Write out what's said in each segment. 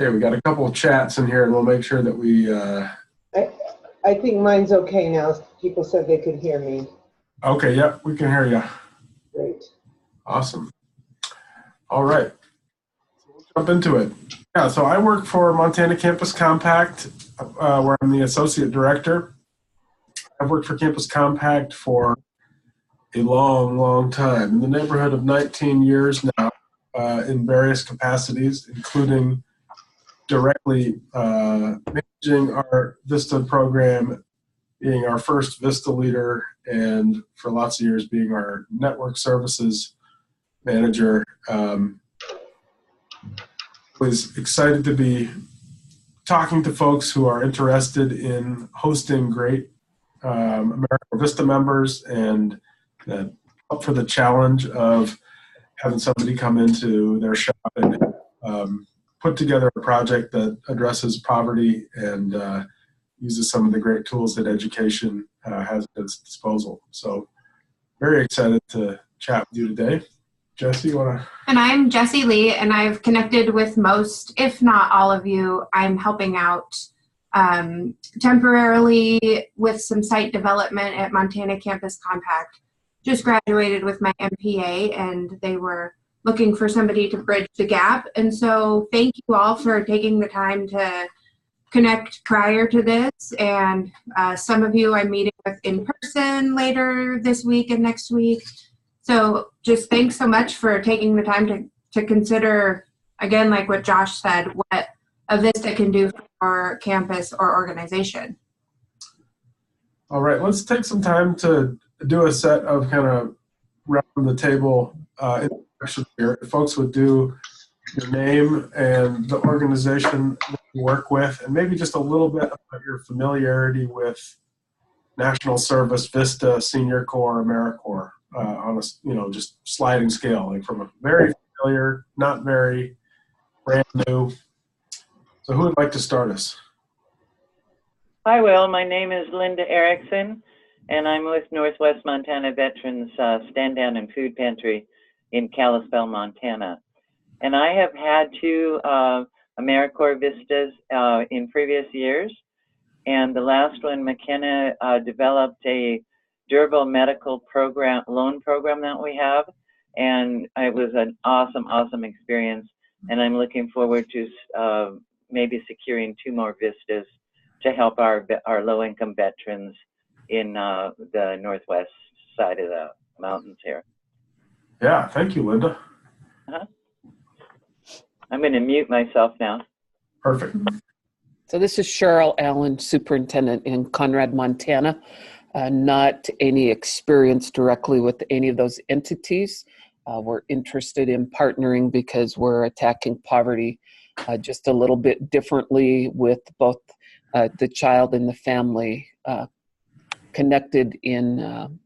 Okay, we got a couple of chats in here, and we'll make sure that we. I think mine's okay now. People said they could hear me. Okay, yep, we can hear you. Great. Awesome. All right, so we'll jump into it. Yeah, so I work for Montana Campus Compact, where I'm the associate director. I've worked for Campus Compact for a long, long time, in the neighborhood of 19 years now, in various capacities, including directly managing our VISTA program, being our first VISTA leader, and for lots of years being our network services manager. Was excited to be talking to folks who are interested in hosting great America VISTA members and up for the challenge of having somebody come into their shop and put together a project that addresses poverty and uses some of the great tools that education has at its disposal. So very excited to chat with you today. Jesse, you want to? And I'm Jessie Lee, and I've connected with most, if not all of you. I'm helping out temporarily with some site development at Montana Campus Compact. Just graduated with my MPA, and they were looking for somebody to bridge the gap. And so thank you all for taking the time to connect prior to this. And some of you I'm meeting with in person later this week and next week. So just thanks so much for taking the time to consider, again, like what Josh said, what a VISTA can do for our campus or organization. All right, let's take some time to do a set of kind of round the table introductions here. If folks would do your name and the organization that you work with, and maybe just a little bit about your familiarity with National Service, VISTA, Senior Corps, AmeriCorps, on a just sliding scale, like from a very familiar, not very, brand new. So who would like to start us? I will. My name is Linda Erickson, and I'm with Northwest Montana Veterans Stand Down and Food Pantry in Kalispell, Montana. And I have had two AmeriCorps Vistas in previous years. And the last one, McKenna developed a durable medical program, loan program that we have. And it was an awesome, awesome experience. And I'm looking forward to maybe securing 2 more Vistas to help our low-income veterans in the northwest side of the mountains here. Yeah, thank you, Linda. I'm going to mute myself now. Perfect. So this is Cheryl Allen, Superintendent in Conrad, Montana. Not any experience directly with any of those entities. We're interested in partnering because we're attacking poverty just a little bit differently with both the child and the family connected in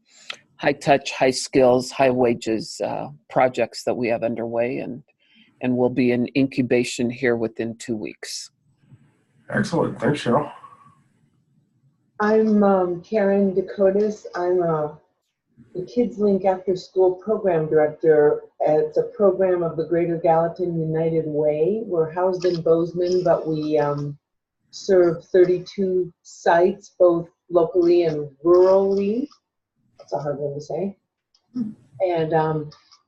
high touch, high skills, high wages projects that we have underway, and we'll be in incubation here within 2 weeks. Excellent. Thanks, Cheryl. I'm Karen Dakotas. I'm the Kids Link After School Program Director. It's a program of the Greater Gallatin United Way. We're housed in Bozeman, but we serve 32 sites, both locally and rurally. That's a hard one to say. And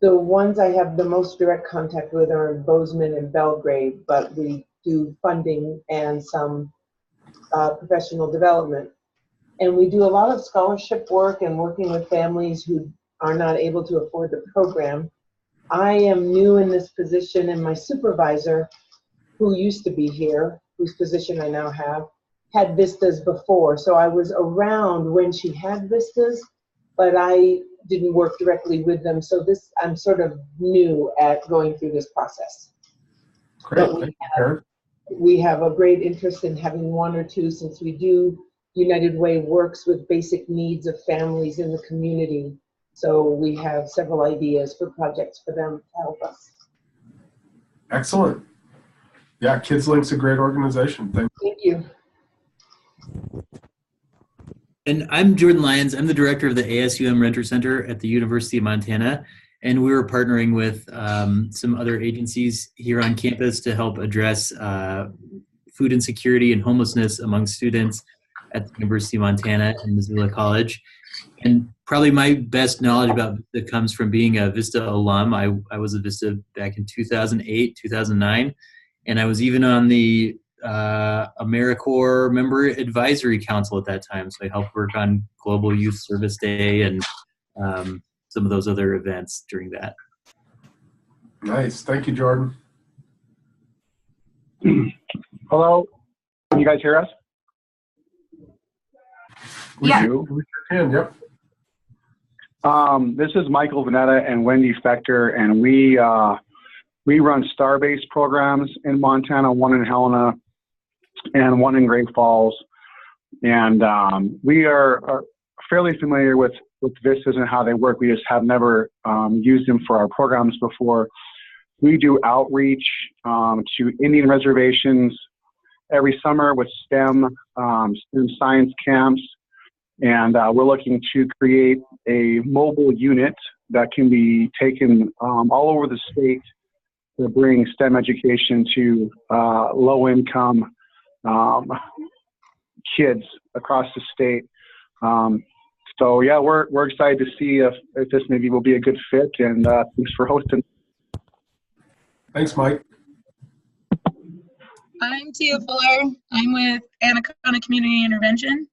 the ones I have the most direct contact with are in Bozeman and Belgrade, but we do funding and some professional development. And we do a lot of scholarship work and working with families who are not able to afford the program. I am new in this position, and my supervisor, who used to be here, whose position I now have, had Vistas before. So I was around when she had Vistas, but I didn't work directly with them. So I'm sort of new at going through this process. Great. We have a great interest in having 1 or 2, since we do. United Way works with basic needs of families in the community. So we have several ideas for projects for them to help us. Excellent. Yeah, Kids Link's a great organization. Thank you. And I'm Jordan Lyons. I'm the director of the ASUM Renter Center at the University of Montana. and we were partnering with some other agencies here on campus to help address food insecurity and homelessness among students at the University of Montana and Missoula College. And probably my best knowledge about VISTA comes from being a VISTA alum. I was a VISTA back in 2008, 2009, and I was even on the AmeriCorps Member Advisory Council at that time. So I helped work on Global Youth Service Day and some of those other events during that. Nice. Thank you, Jordan. Hello, can you guys hear us? We Yeah. do. We sure can, yep. This is Michael Vanetta and Wendy Fector, and we run star-based programs in Montana, one in Helena and one in Great Falls. And we are fairly familiar with VISTAs and how they work. We just have never used them for our programs before. We do outreach to Indian reservations every summer with STEM science camps. And we're looking to create a mobile unit that can be taken all over the state to bring STEM education to low-income kids across the state. So yeah, we're excited to see if this maybe will be a good fit. And thanks for hosting. Thanks, Mike. I'm Tia Fuller. I'm with Anaconda Community Intervention.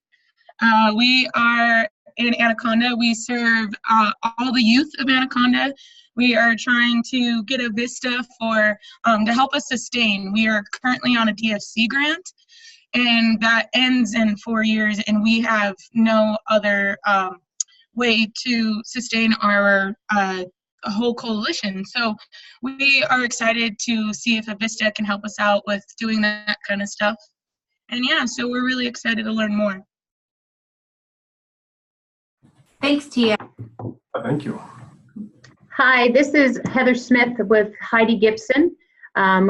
We are in Anaconda. We serve all the youth of Anaconda. We are trying to get a VISTA for to help us sustain. We are currently on a DFC grant, and that ends in 4 years, and we have no other way to sustain our whole coalition. So we are excited to see if a VISTA can help us out with doing that kind of stuff. And yeah, so we're really excited to learn more. Thanks, Tia. Thank you. Hi, this is Heather Smith with Heidi Gibson.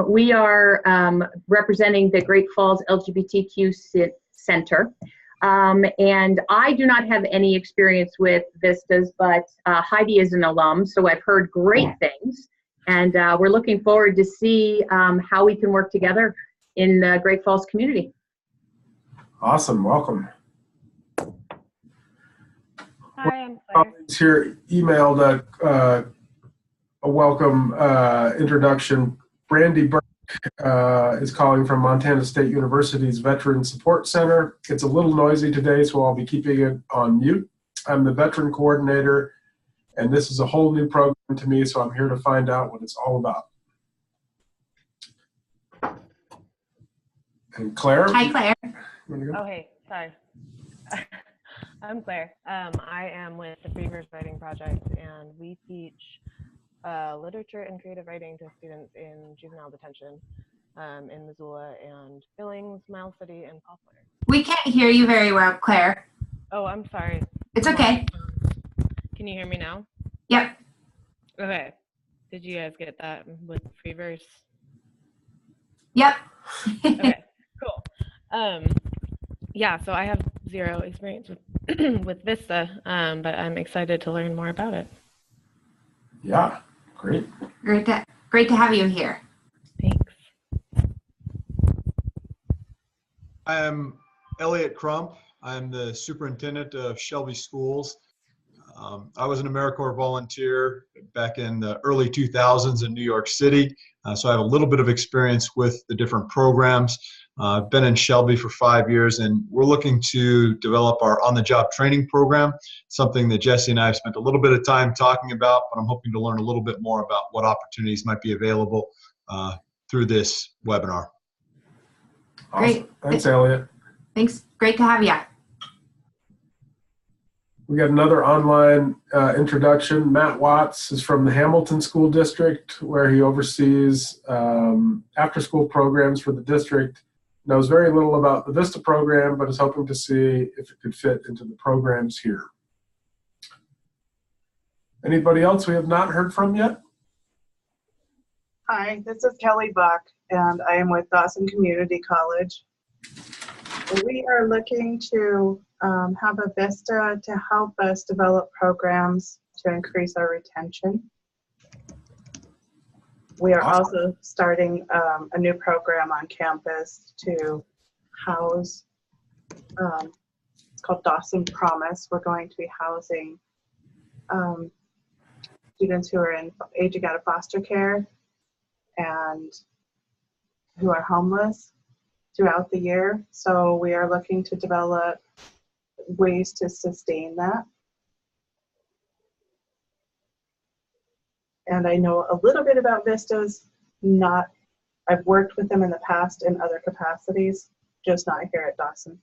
We are representing the Great Falls LGBTQ Center. And I do not have any experience with VISTAs, but Heidi is an alum, so I've heard great things. And we're looking forward to see how we can work together in the Great Falls community. Awesome. Welcome. Hi, I'm Claire. Here emailed a welcome introduction. Brandy Burke is calling from Montana State University's Veteran Support Center. It's a little noisy today, so I'll be keeping it on mute. I'm the veteran coordinator, and this is a whole new program to me, so I'm here to find out what it's all about. And Claire? Hi, Claire. Oh, hey, sorry. I'm Claire. I am with the Free Verse Writing Project, and we teach literature and creative writing to students in juvenile detention in Missoula and Billings, Miles City, and Poplar. We can't hear you very well, Claire. Oh, I'm sorry. It's okay. Can you hear me now? Yep. Okay. Did you guys get that with Free Verse? Yep. Okay, cool. Yeah, so I have zero experience with with VISTA, but I'm excited to learn more about it. Yeah, great. Great to have you here. Thanks. I'm Elliot Crump. I'm the superintendent of Shelby Schools. I was an AmeriCorps volunteer back in the early 2000s in New York City, so I have a little bit of experience with the different programs. I've been in Shelby for 5 years, and we're looking to develop our on-the-job training program, something that Jesse and I have spent a little bit of time talking about, but I'm hoping to learn a little bit more about what opportunities might be available through this webinar. Awesome. Great. Thanks, Elliot. Thanks. Great to have you. We got another online introduction. Matt Watts is from the Hamilton School District, where he oversees after-school programs for the district. Knows very little about the VISTA program, but is hoping to see if it could fit into the programs here. Anybody else we have not heard from yet? Hi, this is Kelly Buck, and I am with Dawson Community College. We are looking to have a VISTA to help us develop programs to increase our retention We are Awesome. also starting a new program on campus to house, it's called Dawson Promise. We're going to be housing students who are aging out of foster care and who are homeless throughout the year. So we are looking to develop ways to sustain that. And I know a little bit about Vistas, I've worked with them in the past in other capacities, just not here at Dawson.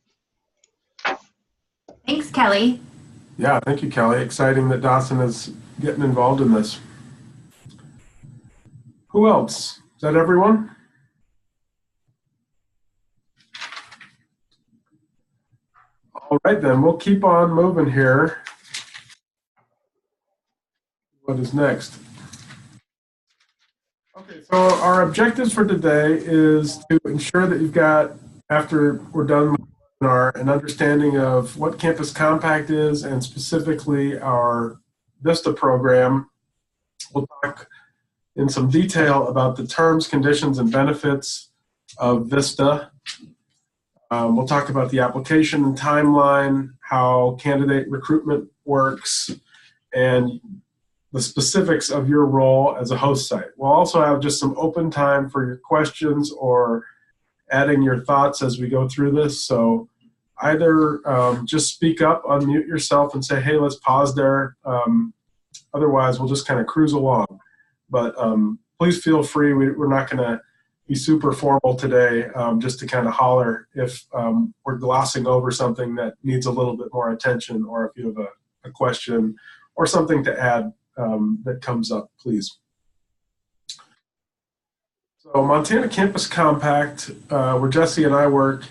Thanks, Kelly. Yeah, thank you, Kelly. Exciting that Dawson is getting involved in this. Who else? Is that everyone? All right, then. We'll keep on moving here. What is next? Okay, so our objectives for today is to ensure that you've got, after we're done with the webinar, an understanding of what Campus Compact is and specifically our VISTA program. We'll talk in some detail about the terms, conditions, and benefits of VISTA. We'll talk about the application and timeline, how candidate recruitment works, and the specifics of your role as a host site. We'll also have just some open time for your questions or adding your thoughts as we go through this. So either just speak up, unmute yourself, and say, hey, let's pause there. Otherwise, we'll just kind of cruise along. But please feel free. We're not going to be super formal today, just to kind of holler if we're glossing over something that needs a little bit more attention, or if you have a question or something to add that comes up, please. So Montana Campus Compact, where Jesse and I work,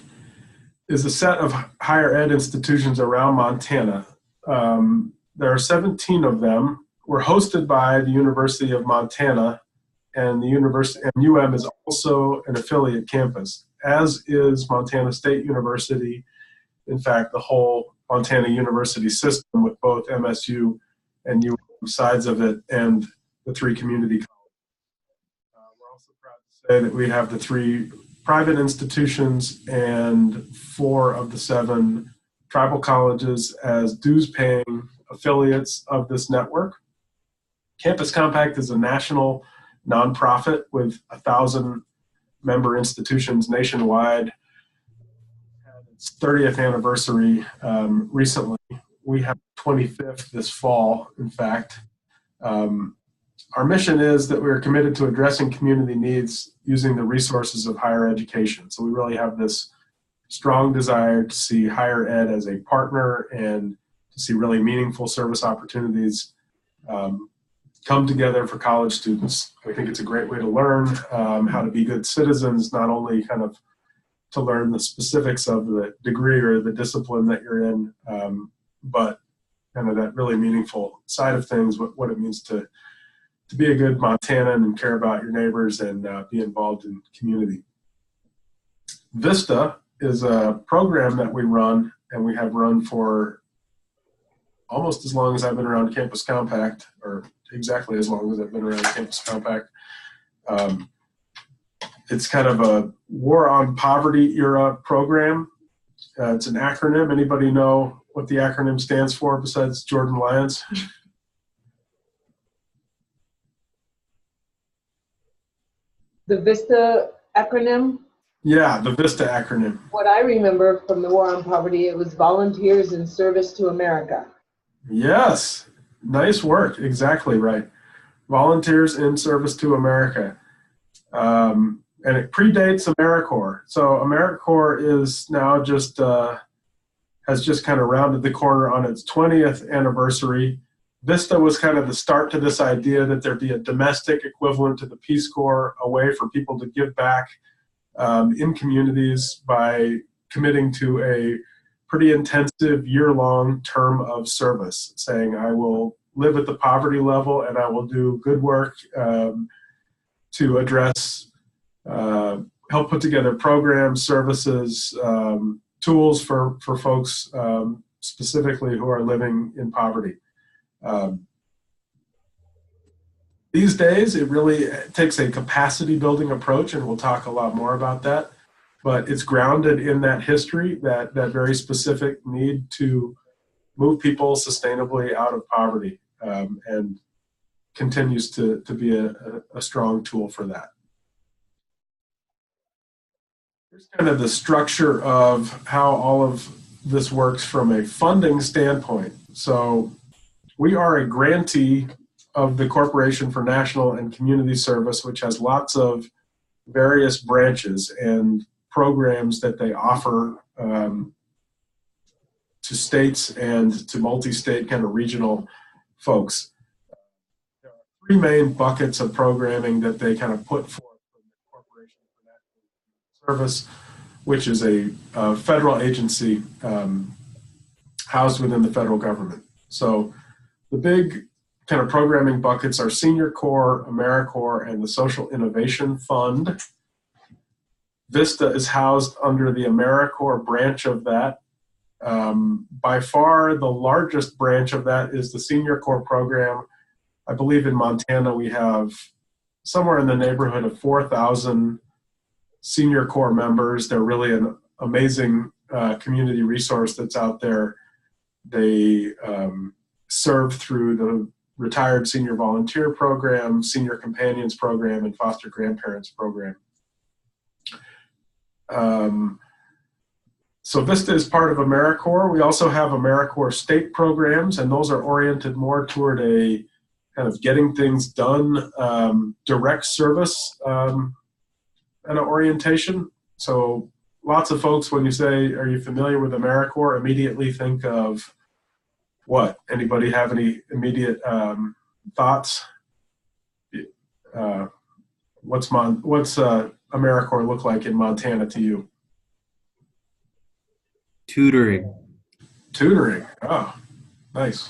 is a set of higher ed institutions around Montana. There are 17 of them. We're hosted by the University of Montana, and UM is also an affiliate campus, as is Montana State University. In fact, the whole Montana University system with both MSU and UM sides of it, and the 3 community colleges. We're also proud to say that we have the 3 private institutions and 4 of the 7 tribal colleges as dues-paying affiliates of this network. Campus Compact is a national nonprofit with 1,000 member institutions nationwide. Had its 30th anniversary recently. We have 25th this fall, in fact. Our mission is that we're committed to addressing community needs using the resources of higher education. So we really have this strong desire to see higher ed as a partner and to see really meaningful service opportunities come together for college students. I think it's a great way to learn how to be good citizens, not only kind of to learn the specifics of the degree or the discipline that you're in, but kind of that really meaningful side of things, what it means to be a good Montanan and care about your neighbors and be involved in community. VISTA is a program that we run, and we have run for almost as long as I've been around Campus Compact, or exactly as long as I've been around Campus Compact. It's kind of a War on Poverty era program. It's an acronym. Anybody know what the acronym stands for besides Jordan Lyons? The VISTA acronym? Yeah, the VISTA acronym. What I remember from the War on Poverty, it was Volunteers in Service to America. Yes, nice work. Exactly right. Volunteers in Service to America. And it predates AmeriCorps. So AmeriCorps is now just, has just kind of rounded the corner on its 20th anniversary. VISTA was kind of the start to this idea that there'd be a domestic equivalent to the Peace Corps, a way for people to give back in communities by committing to a pretty intensive year-long term of service, saying I will live at the poverty level and I will do good work to address, help put together programs, services, tools for folks specifically who are living in poverty. These days, it really takes a capacity building approach, and we'll talk a lot more about that. But it's grounded in that history, that very specific need to move people sustainably out of poverty, and continues to be a strong tool for that. Here's kind of the structure of how all of this works from a funding standpoint. So we are a grantee of the Corporation for National and Community Service, which has lots of various branches and programs that they offer to states and to multi-state kind of regional folks. There are three main buckets of programming that they kind of put forth from the Corporation for National and Community Service, which is a federal agency housed within the federal government. So the big kind of programming buckets are Senior Corps, AmeriCorps, and the Social Innovation Fund. VISTA is housed under the AmeriCorps branch of that. By far, the largest branch of that is the Senior Corps program. I believe in Montana we have somewhere in the neighborhood of 4,000 Senior Corps members. They're really an amazing community resource that's out there. They serve through the Retired Senior Volunteer Program, Senior Companions Program, and Foster Grandparents Program. So VISTA is part of AmeriCorps. We also have AmeriCorps state programs, and those are oriented more toward a kind of getting things done, direct service kind of orientation. So lots of folks, when you say, are you familiar with AmeriCorps, immediately think of what? Anybody have any immediate thoughts? What's AmeriCorps look like in Montana to you? Tutoring. Tutoring. Oh, nice.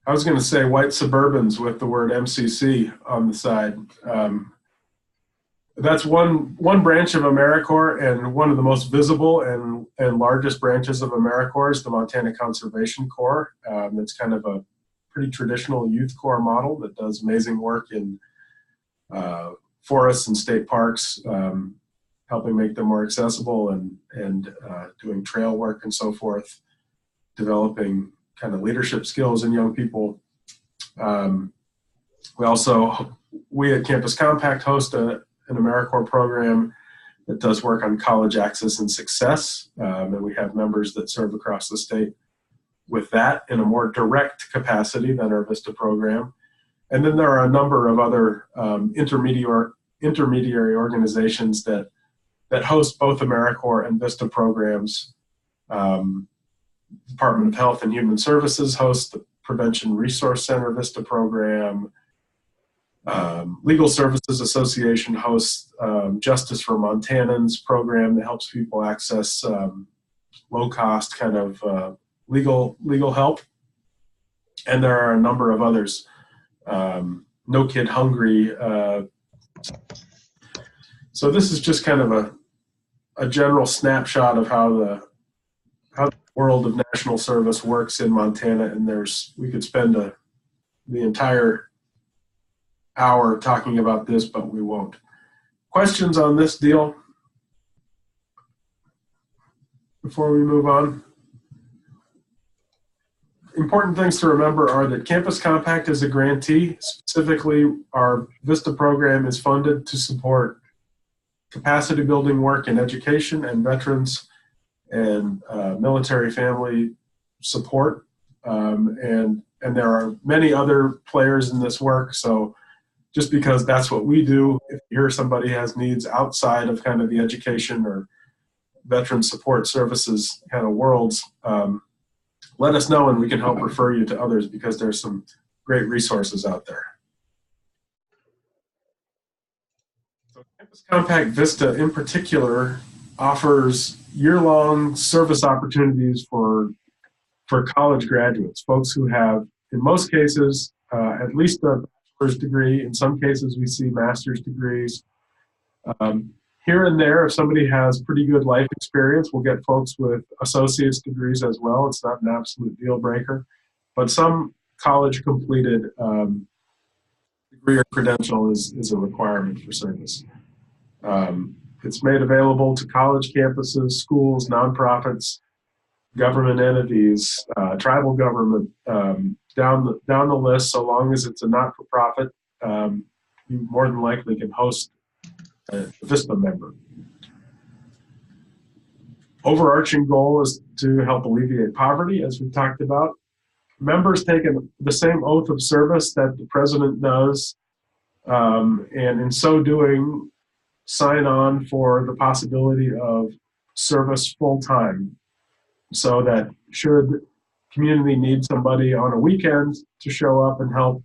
I was going to say white Suburbans with the word MCC on the side. That's one branch of AmeriCorps, and one of the most visible and largest branches of AmeriCorps is the Montana Conservation Corps. It's kind of a pretty traditional youth corps model that does amazing work in forests and state parks, helping make them more accessible and doing trail work and so forth, developing kind of leadership skills in young people. We at Campus Compact host an AmeriCorps program that does work on college access and success, and we have members that serve across the state with that in a more direct capacity than our VISTA program. And then there are a number of other intermediary organizations that host both AmeriCorps and VISTA programs. Department of Health and Human Services hosts the Prevention Resource Center VISTA program. Legal Services Association hosts Justice for Montanans program that helps people access low-cost kind of legal help. And there are a number of others. No Kid Hungry. So this is just kind of a general snapshot of how the world of national service works in Montana, and we could spend the entire hour talking about this, but we won't. Questions on this deal before we move on? Important things to remember are that Campus Compact is a grantee. Specifically, our VISTA program is funded to support capacity building work in education and veterans and military family support. And there are many other players in this work. So just because that's what we do, if you hear somebody has needs outside of kind of the education or veteran support services kind of worlds, let us know and we can help refer you to others, because there's some great resources out there. So Campus Compact VISTA in particular offers year-long service opportunities for college graduates, folks who have, in most cases, at least a bachelor's degree. In some cases, we see master's degrees. Here and there, if somebody has pretty good life experience, we'll get folks with associate's degrees as well. It's not an absolute deal breaker. But some college completed degree or credential is a requirement for service. It's made available to college campuses, schools, nonprofits, government entities, tribal government, down the list. So long as it's a not-for-profit, you more than likely can host a VISTA member. Overarching goal is to help alleviate poverty, as we talked about. Members take the same oath of service that the president does, and in so doing, sign on for the possibility of service full-time, so that should community need somebody on a weekend to show up and help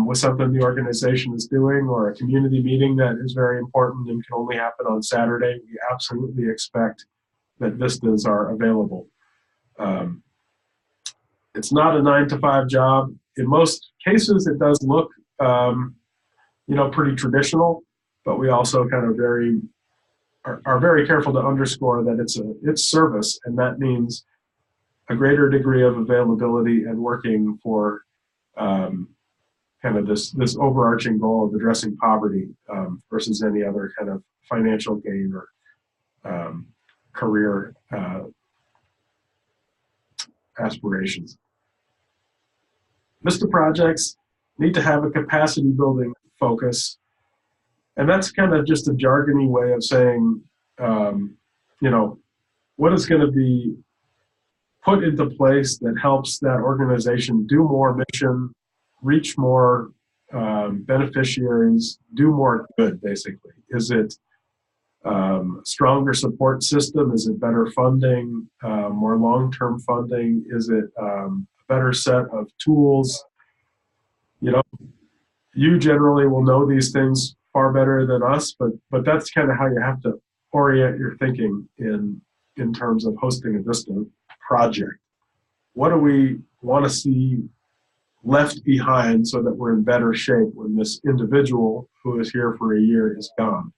with something the organization is doing, or a community meeting that is very important and can only happen on Saturday, we absolutely expect that vistas are available. It's not a 9-to-5 job. In most cases, it does look, pretty traditional, but we also kind of are very careful to underscore that it's service, and that means a greater degree of availability and working for kind of this overarching goal of addressing poverty versus any other kind of financial gain or career aspirations. VISTA projects need to have a capacity building focus, and that's kind of just a jargony way of saying, what is going to be put into place that helps that organization do more mission, reach more beneficiaries, do more good, basically. Is it stronger support system? Is it better funding, more long-term funding? Is it a better set of tools? You generally will know these things far better than us, but that's kind of how you have to orient your thinking in terms of hosting a VISTA project. What do we want to see left behind so that we're in better shape when this individual who is here for a year is gone?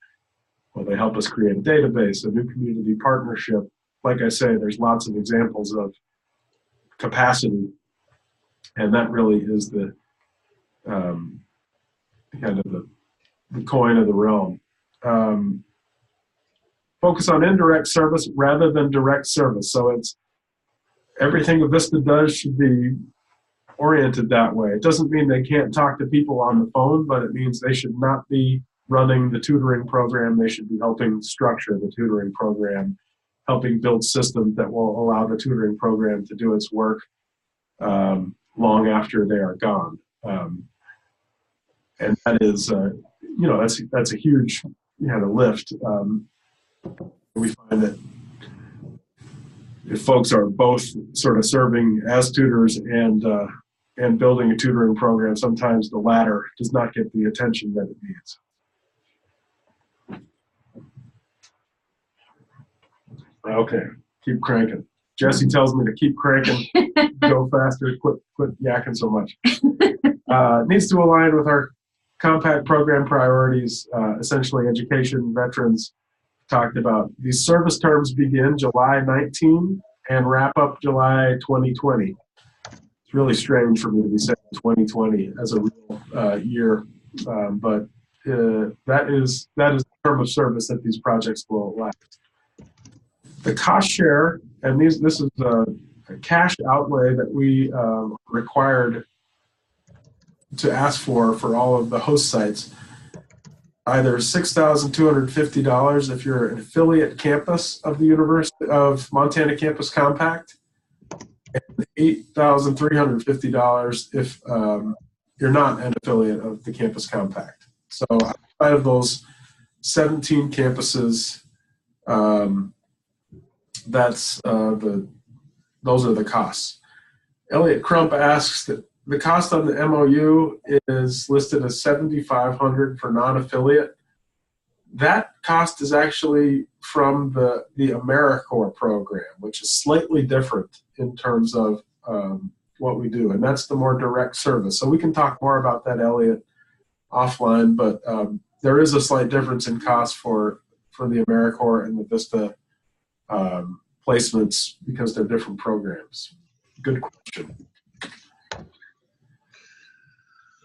Well, they help us create a database, a new community partnership. Like I say, there's lots of examples of capacity, and that really is the kind of the coin of the realm. Focus on indirect service rather than direct service. So it's everything a VISTA does should be oriented that way. It doesn't mean they can't talk to people on the phone, but it means they should not be running the tutoring program. They should be helping structure the tutoring program, helping build systems that will allow the tutoring program to do its work long after they are gone. And that is, that's a huge lift. We find that if folks are both sort of serving as tutors and building a tutoring program, sometimes the latter does not get the attention that it needs. Okay, keep cranking. Jesse tells me to keep cranking, go faster, quit yakking so much. Needs to align with our compact program priorities, essentially education, veterans. Talked about these service terms begin July 19 and wrap up July 2020. It's really strange for me to be saying 2020 as a real year, but that is the term of service that these projects will last. The cost share, and this is a cash outlay that we required to ask for all of the host sites. Either $6,250 if you're an affiliate campus of the University of Montana Campus Compact, and $8,350 if you're not an affiliate of the Campus Compact. So outside of those 17 campuses, those are the costs. Elliot Crump asks that the cost on the MOU is listed as $7,500 for non-affiliate. That cost is actually from the AmeriCorps program, which is slightly different in terms of what we do, and that's the more direct service. So we can talk more about that, Elliot, offline, but there is a slight difference in cost for the AmeriCorps and the VISTA placements because they're different programs. Good question.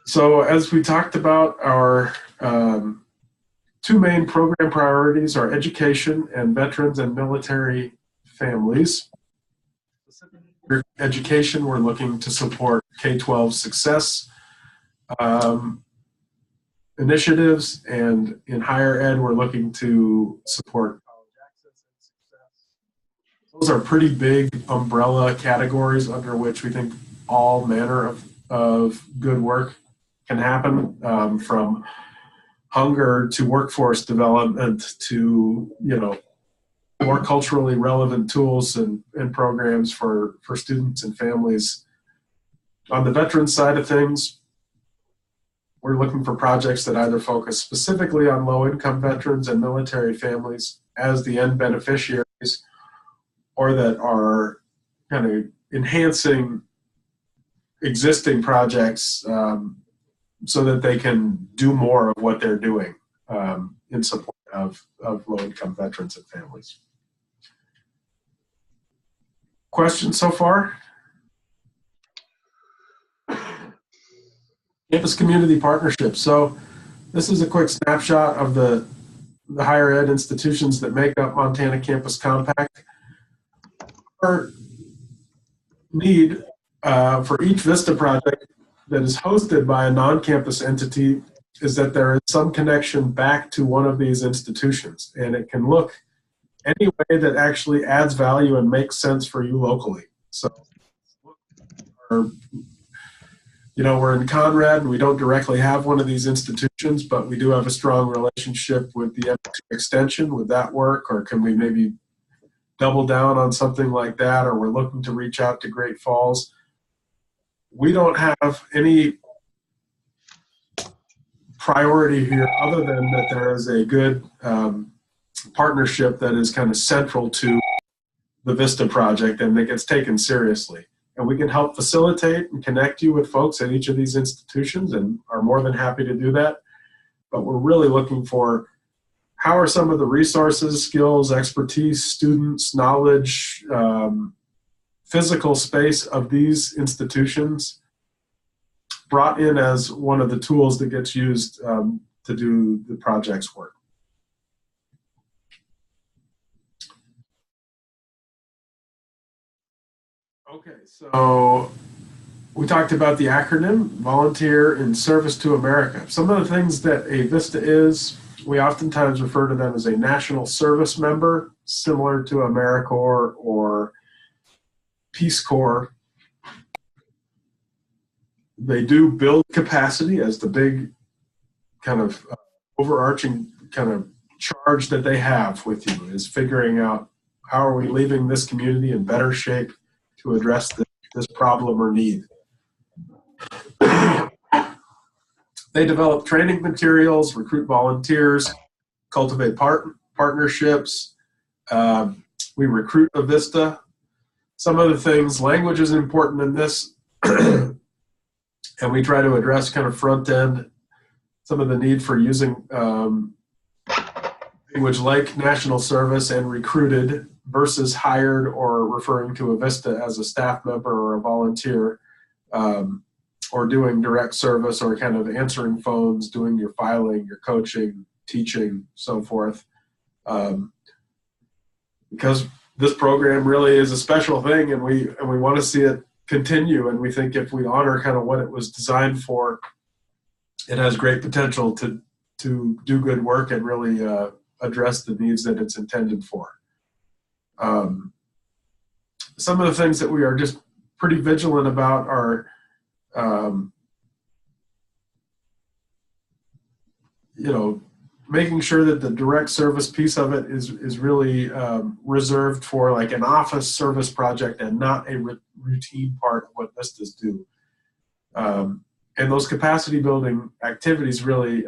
So as we talked about, our two main program priorities are education and veterans and military families. For education, we're looking to support K-12 success initiatives, and in higher ed, we're looking to support college access and success. Those are pretty big umbrella categories under which we think all manner of good work can happen, from hunger to workforce development to, more culturally relevant tools and programs for students and families. On the veterans side of things, we're looking for projects that either focus specifically on low-income veterans and military families as the end beneficiaries, or that are kind of enhancing existing projects so that they can do more of what they're doing in support of low-income veterans and families. Questions so far? Campus community partnerships. So this is a quick snapshot of the higher ed institutions that make up Montana Campus Compact. Our need for each VISTA project that is hosted by a non-campus entity is that there is some connection back to one of these institutions, and it can look any way that actually adds value and makes sense for you locally. So, we're in Conrad and we don't directly have one of these institutions, but we do have a strong relationship with the extension. Would that work, or can we maybe double down on something like that? Or we're looking to reach out to Great Falls. We don't have any priority here other than that there is a good partnership that is kind of central to the VISTA project and that gets taken seriously. And we can help facilitate and connect you with folks at each of these institutions, and are more than happy to do that. But we're really looking for how are some of the resources, skills, expertise, students, knowledge, physical space of these institutions brought in as one of the tools that gets used to do the project's work. Okay, so we talked about the acronym, Volunteer in Service to America. Some of the things that a VISTA is, we oftentimes refer to them as a national service member, similar to AmeriCorps or Peace Corps. They do build capacity as the big kind of overarching kind of charge that they have with you, is figuring out how are we leaving this community in better shape to address this problem or need. They develop training materials, recruit volunteers, cultivate partnerships. We recruit a VISTA. Some of the things, language is important in this, and we try to address kind of front end some of the need for using language like national service and recruited versus hired, or referring to a VISTA as a staff member or a volunteer, or doing direct service or kind of answering phones, doing your filing, your coaching, teaching, so forth. Because this program really is a special thing, and we want to see it continue, and we think if we honor kind of what it was designed for, it has great potential to do good work and really address the needs that it's intended for. Some of the things that we are just pretty vigilant about are making sure that the direct service piece of it is really reserved for like an office service project and not a routine part of what VISTAs do. And those capacity building activities really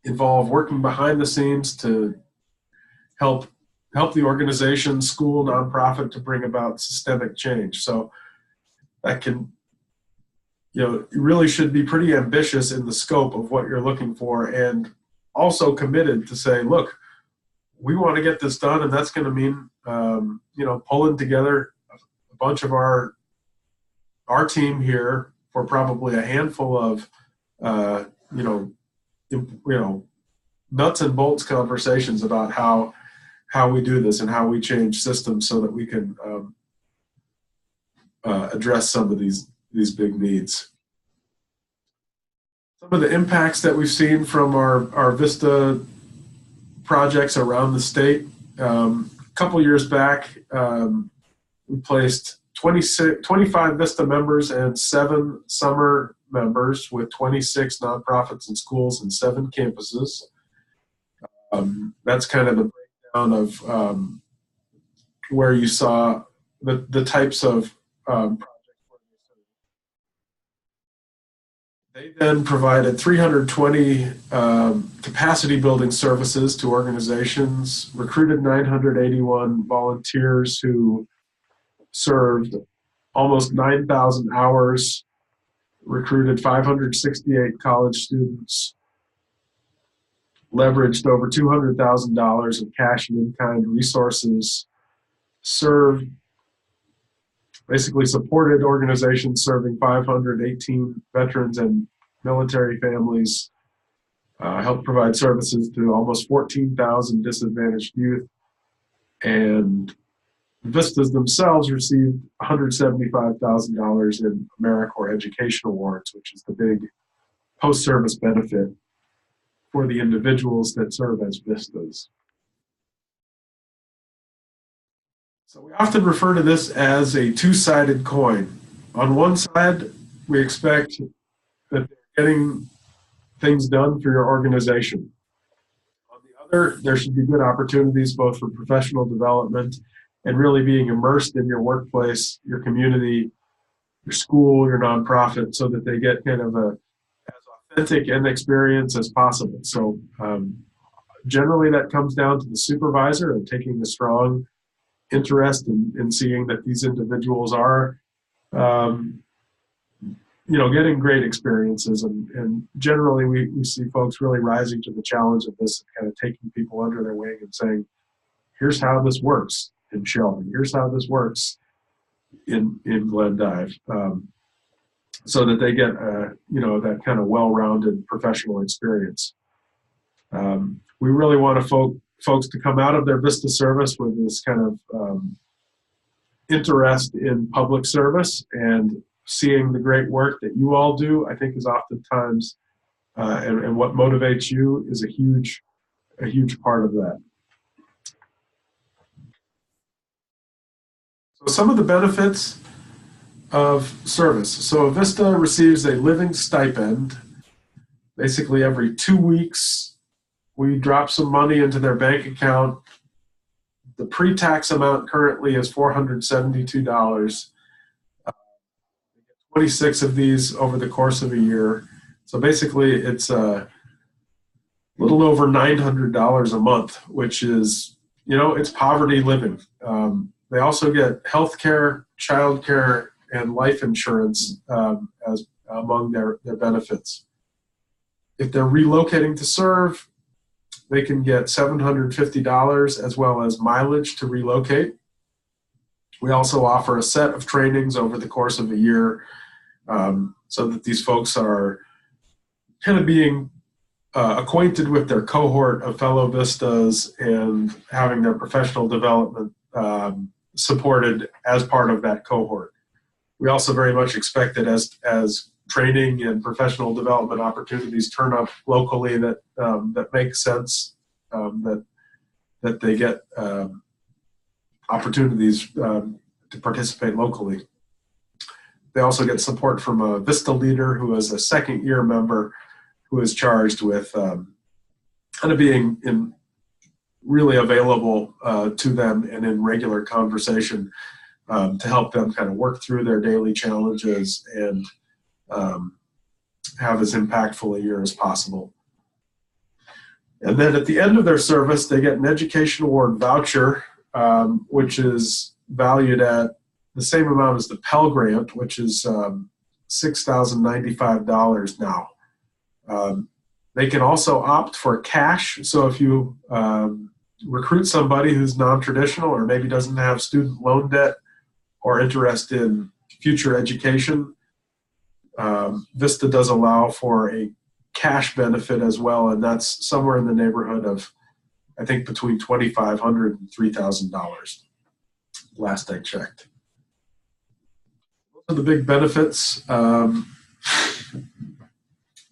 involve working behind the scenes to help the organization, school, nonprofit to bring about systemic change. So that can, you really should be pretty ambitious in the scope of what you're looking for, and also committed to say, look, we want to get this done, and that's going to mean, pulling together a bunch of our team here for probably a handful of, nuts and bolts conversations about how we do this and how we change systems so that we can address some of these big needs. Some of the impacts that we've seen from our VISTA projects around the state. A couple years back, we placed 25 VISTA members and 7 summer members with 26 nonprofits and schools and 7 campuses. That's kind of the breakdown of where you saw the types of projects. They then provided 320 capacity building services to organizations, recruited 981 volunteers who served almost 9,000 hours, recruited 568 college students, leveraged over $200,000 of cash and in-kind resources, basically supported organizations serving 518 veterans and military families, helped provide services to almost 14,000 disadvantaged youth, and VISTAs themselves received $175,000 in AmeriCorps Education Awards, which is the big post-service benefit for the individuals that serve as VISTAs. So we often refer to this as a two-sided coin. On one side, we expect that they're getting things done for your organization. On the other, there should be good opportunities both for professional development and really being immersed in your workplace, your community, your school, your nonprofit, so that they get kind of as authentic an experience as possible. So generally that comes down to the supervisor and taking a strong interest in seeing that these individuals are, getting great experiences. And generally we see folks really rising to the challenge of this, kind of taking people under their wing and saying, here's how this works in Shelby. Here's how this works in Glendive, so that they get that kind of well-rounded professional experience. We really want folks to come out of their VISTA service with this kind of interest in public service, and seeing the great work that you all do, I think, is oftentimes and what motivates you is a huge part of that. So some of the benefits of service. So VISTA receives a living stipend. Basically every 2 weeks, we drop some money into their bank account. The pre-tax amount currently is $472. 26 of these over the course of a year. So basically it's a little over $900 a month, which is, it's poverty living. They also get health care, child care, and life insurance as among their benefits. If they're relocating to serve, they can get $750 as well as mileage to relocate. We also offer a set of trainings over the course of a year so that these folks are kind of being acquainted with their cohort of fellow VISTAs and having their professional development supported as part of that cohort. We also very much expect that as training and professional development opportunities turn up locally that make sense, that they get opportunities to participate locally. They also get support from a VISTA leader who is a second-year member who is charged with kind of being really available to them and in regular conversation to help them kind of work through their daily challenges and have as impactful a year as possible. And then at the end of their service, they get an Education Award voucher, which is valued at the same amount as the Pell Grant, which is $6,095 now. They can also opt for cash. So if you recruit somebody who's non-traditional or maybe doesn't have student loan debt or interest in future education, VISTA does allow for a cash benefit as well, and that's somewhere in the neighborhood of, I think, between $2,500 and $3,000 last I checked. Those are the big benefits. The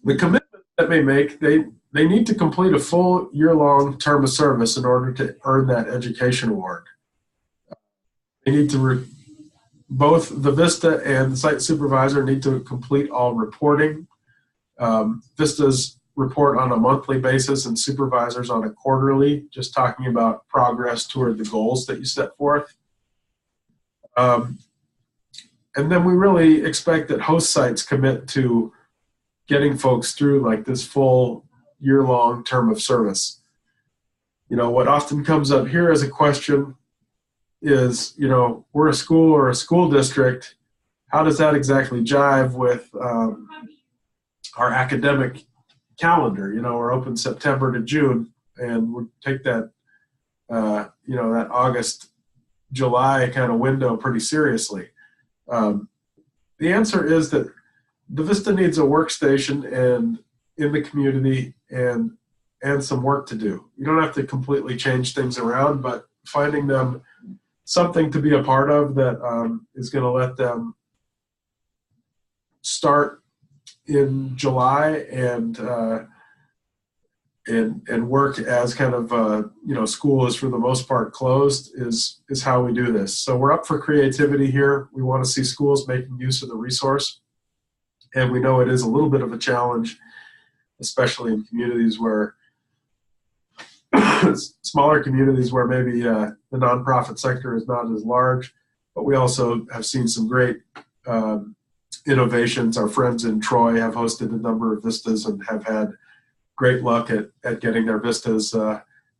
commitment that they make, they need to complete a full year-long term of service in order to earn that education award. They need to both the VISTA and the site supervisor need to complete all reporting. VISTA's report on a monthly basis and supervisors on a quarterly, just talking about progress toward the goals that you set forth. And then we really expect that host sites commit to getting folks through like this full year-long term of service. You know, what often comes up here as a question is, you know, we're a school or a school district. How does that exactly jive with our academic calendar? You know, we're open September to June, and we take that, you know, that August, July kind of window pretty seriously. The answer is that the VISTA needs a workstation and in the community and some work to do. You don't have to completely change things around, but finding them something to be a part of that is going to let them start in July and work as kind of you know, school is for the most part closed is how we do this. So we're up for creativity here. We want to see schools making use of the resource, and we know it is a little bit of a challenge, especially in communities where smaller communities where maybe the nonprofit sector is not as large, but we also have seen some great innovations. Our friends in Troy have hosted a number of VISTAs and have had great luck at getting their VISTAs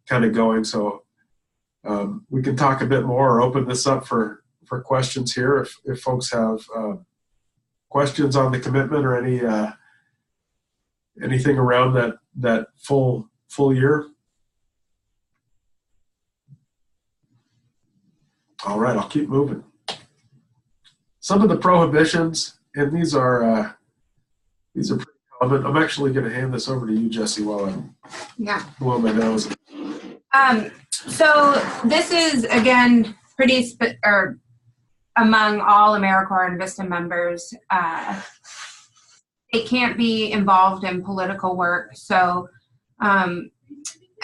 kind of going. So we can talk a bit more or open this up for questions here if folks have questions on the commitment or anything around that full year. All right, I'll keep moving. Some of the prohibitions, and these are pretty common. I'm actually going to hand this over to you, Jesse, while I'm blowing my nose. So this is, again, pretty among all AmeriCorps and VISTA members. They can't be involved in political work. So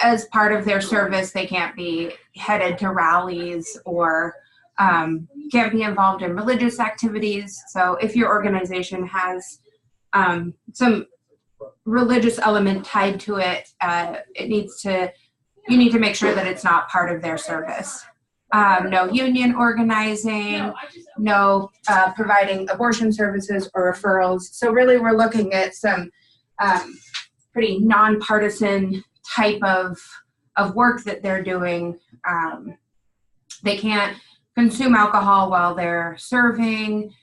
as part of their service, they can't be headed to rallies or can't be involved in religious activities. So if your organization has some religious element tied to it, you need to make sure that it's not part of their service. No union organizing, no providing abortion services or referrals. So really we're looking at some pretty nonpartisan type of work that they're doing. They can't consume alcohol while they're serving.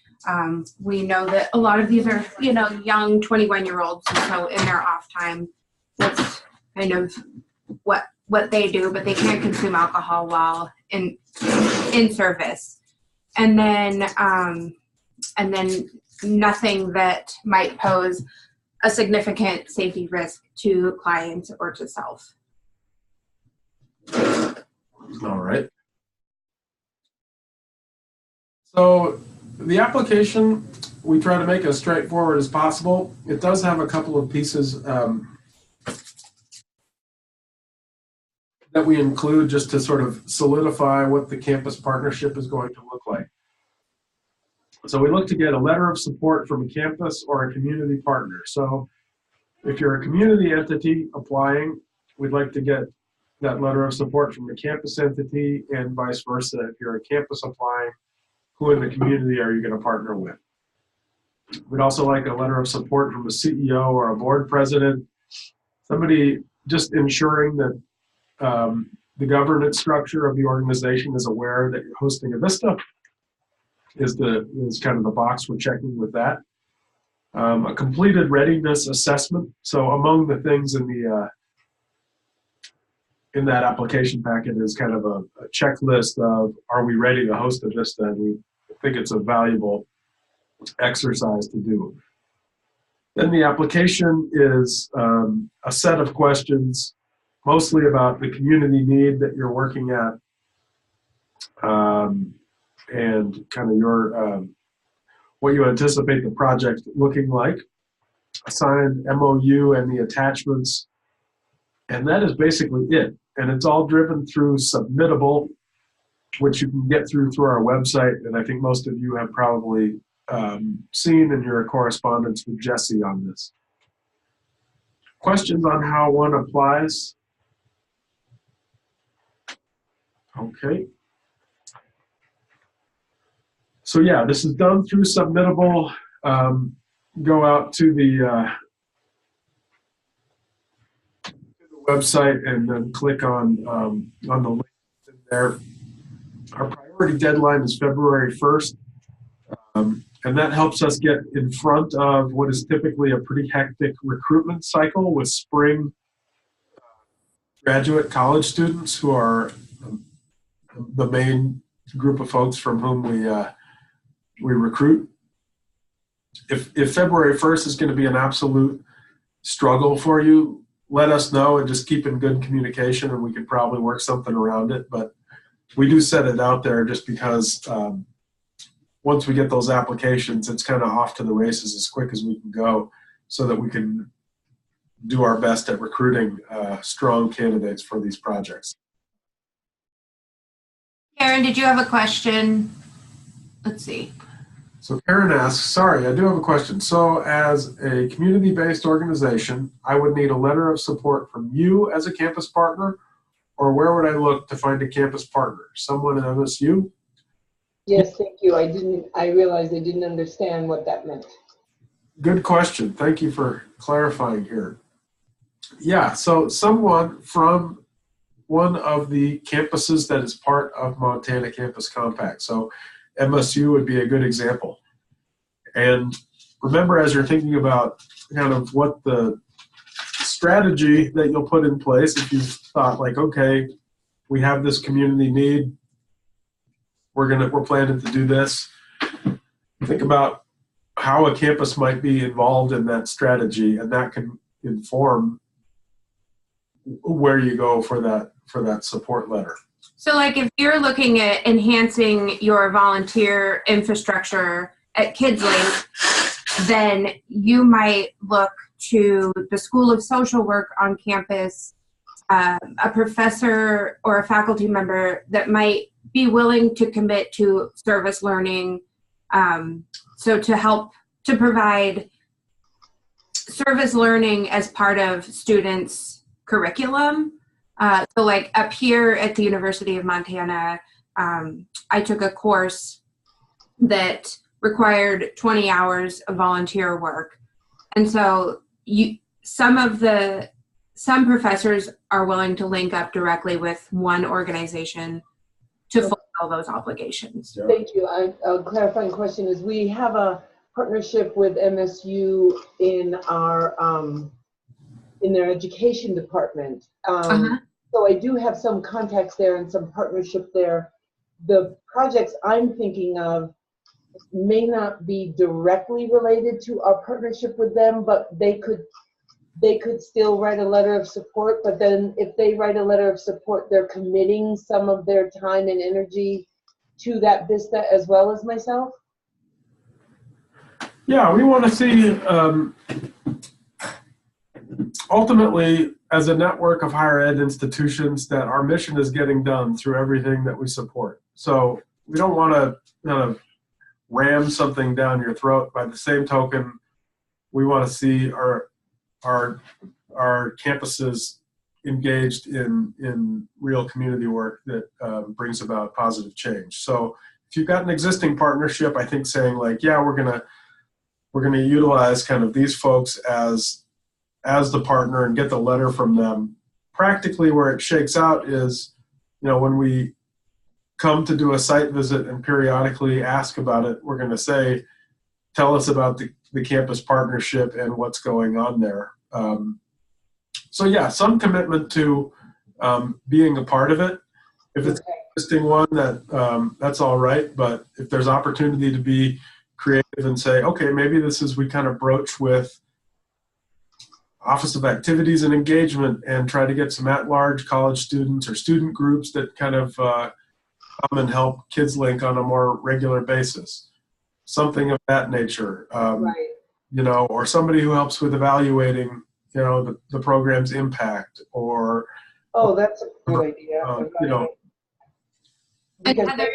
We know that a lot of these are, you know, young 21-year-olds, and so in their off time, that's kind of what they do, but they can't consume alcohol while in service. And then nothing that might pose a significant safety risk to clients or to self. All right. So the application, we try to make it as straightforward as possible. It does have a couple of pieces that we include just to sort of solidify what the campus partnership is going to look like. So we look to get a letter of support from a campus or a community partner. So if you're a community entity applying, we'd like to get that letter of support from the campus entity, and vice versa. If you're a campus applying, who in the community are you going to partner with? We'd also like a letter of support from a CEO or a board president, somebody just ensuring that the governance structure of the organization is aware that you're hosting a VISTA is kind of the box we're checking with that. A completed readiness assessment. So among the things in that application packet is kind of a checklist of, are we ready to host a VISTA? And we think it's a valuable exercise to do. Then the application is a set of questions, mostly about the community need that you're working at, and kind of your what you anticipate the project looking like. A signed MOU and the attachments, and that is basically it. And it's all driven through Submittable, which you can get through our website, and I think most of you have probably seen in your correspondence with Jesse on this. Questions on how one applies? Okay. So yeah, this is done through Submittable. Go out to the website and then click on the link in there. Our priority deadline is February 1st, and that helps us get in front of what is typically a pretty hectic recruitment cycle with spring graduate college students, who are the main group of folks from whom we recruit. If February 1st is going to be an absolute struggle for you, let us know and just keep in good communication, and we could probably work something around it. But we do set it out there just because once we get those applications, it's kind of off to the races as quick as we can go, so that we can do our best at recruiting strong candidates for these projects. Karen, did you have a question? Let's see. So Karen asks, sorry, I do have a question. So as a community-based organization, I would need a letter of support from you as a campus partner, or where would I look to find a campus partner? Someone at MSU? Yes, thank you. I realized I didn't understand what that meant. Good question. Thank you for clarifying here. Yeah, so someone from one of the campuses that is part of Montana Campus Compact. So MSU would be a good example. And remember, as you're thinking about kind of what the strategy that you'll put in place, if you've thought like, okay, we have this community need, we're planning to do this, think about how a campus might be involved in that strategy, and that can inform where you go for that support letter. So like if you're looking at enhancing your volunteer infrastructure at KidsLink, then you might look to the School of Social Work on campus, a professor or a faculty member that might be willing to commit to service learning. So to help to provide service learning as part of students' curriculum. So like up here at the University of Montana, I took a course that required 20 hours of volunteer work. And so some professors are willing to link up directly with one organization to fulfill those obligations. Thank you. A clarifying question is, we have a partnership with MSU in our in their education department. So I do have some contacts there and some partnership there. The projects I'm thinking of may not be directly related to our partnership with them, but they could still write a letter of support. But then if they write a letter of support, they're committing some of their time and energy to that VISTA as well as myself. Yeah, we want to see ultimately, as a network of higher ed institutions, that our mission is getting done through everything that we support. So we don't want to kind of ram something down your throat. By the same token, we want to see our campuses engaged in real community work that brings about positive change. So if you've got an existing partnership, I think saying like, yeah, we're gonna utilize kind of these folks as the partner and get the letter from them. Practically where it shakes out is, when we come to do a site visit and periodically ask about it, we're going to say, tell us about the campus partnership and what's going on there. So yeah, some commitment to being a part of it. If it's an existing one, that's all right. But if there's opportunity to be creative and say, okay, maybe this is, we kind of broach with Office of Activities and Engagement and try to get some at-large college students or student groups that kind of come and help KidsLink on a more regular basis. Something of that nature. Right. You know, or somebody who helps with evaluating, you know, the program's impact, or Oh, that's a good idea. you know. And Because Heather,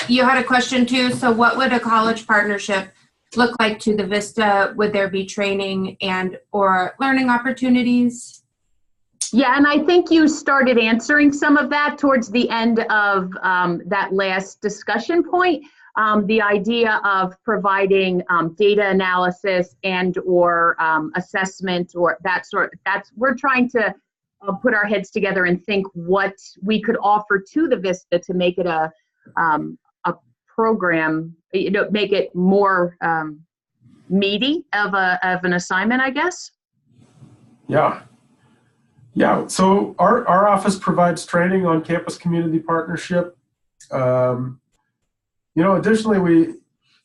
you had a question too. So what would a college partnership look like to the VISTA? Would there be training and or learning opportunities? Yeah, and I think you started answering some of that towards the end of that last discussion point. The idea of providing data analysis and or assessment or we're trying to put our heads together and think what we could offer to the VISTA to make it a program, you know, make it more meaty of an assignment, I guess. Yeah. Yeah, so our office provides training on campus community partnership. You know, additionally,